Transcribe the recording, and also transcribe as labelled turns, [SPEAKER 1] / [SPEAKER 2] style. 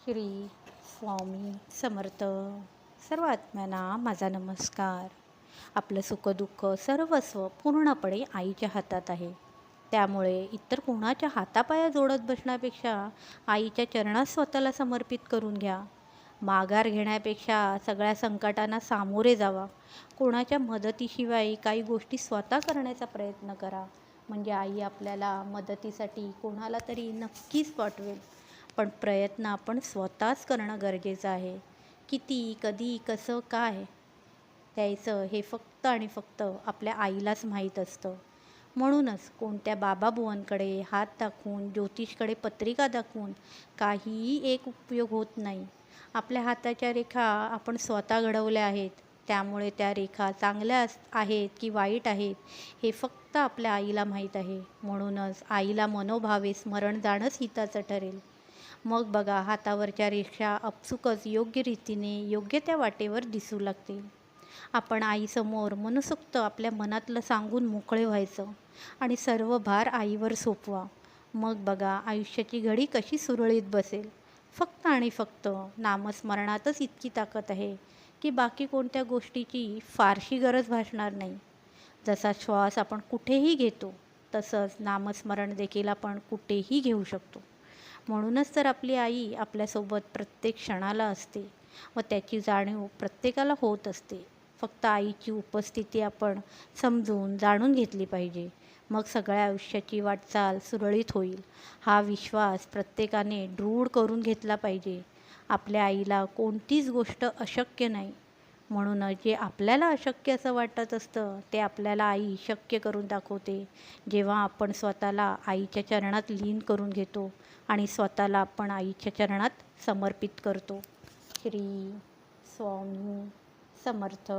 [SPEAKER 1] श्री स्वामी समर्थ. सर्व आत्म्यांना माझा नमस्कार. आपलं सुखदुःख सर्वस्व पूर्णपणे आईच्या हातात आहे. त्यामुळे इतर कोणाच्या हातापाया जोडत बसण्यापेक्षा आईच्या चरणात स्वतःला समर्पित करून घ्या. माघार घेण्यापेक्षा सगळ्या संकटांना सामोरे जावा. कोणाच्या मदतीशिवाय काही गोष्टी स्वतः करण्याचा प्रयत्न करा. म्हणजे आई आपल्याला मदतीसाठी कोणाला तरी नक्कीच पाठवेल. पण प्रयत्न आपण स्वतःच करणं गरजेचं आहे. किती, कधी, कसं, काय द्यायचं हे फक्त आणि फक्त आपल्या आईलाच माहीत असतं. म्हणूनच कोणत्या बाबाबुवांकडे हात दाखवून, ज्योतिषकडे पत्रिका दाखवून काहीही एक उपयोग होत नाही. आपल्या हाताच्या रेखा आपण स्वतः घडवल्या आहेत. त्यामुळे त्या रेखा चांगल्या आहेत की वाईट आहेत हे फक्त आपल्या आईला माहीत आहे. म्हणूनच आईला मनोभावे स्मरण जाणंच हिताचं ठरेल. मग बघा, हातावरच्या रेषा आपसुकच योग्य रीतीने योग्य त्या वाटेवर दिसू लागतील. आपण आईसमोर मनसोक्त आपल्या मनातलं सांगून मोकळे व्हायचं आणि सर्व भार आईवर सोपवा. मग बघा, आयुष्याची घडी कशी सुरळीत बसेल. फक्त आणि फक्त नामस्मरणातच इतकी ताकद आहे की बाकी कोणत्या गोष्टीची फारशी गरज भासणार नाही. जसा श्वास आपण कुठेही घेतो तसंच नामस्मरण देखील आपण कुठेही घेऊ शकतो. म्हणूनच तर आपली आई आपल्यासोबत प्रत्येक क्षणाला असते व त्याची जाणीव प्रत्येकाला होत असते. फक्त आईची उपस्थिती आपण समजून जाणून घेतली पाहिजे. मग सगळ्या आयुष्याची वाटचाल सुरळीत होईल. हा विश्वास प्रत्येकाने दृढ करून घेतला पाहिजे. आपल्या आईला कोणतीच गोष्ट अशक्य नाही. म्हणूनच जे आपल्याला अशक्य असं वाटत असतं ते आपल्याला आई शक्य करून दाखवते. जेव्हा आपण स्वतःला आईच्या चरणात लीन करून घेतो आणि स्वतःला आपण आईच्या चरणात समर्पित करतो. श्री स्वामी समर्थ.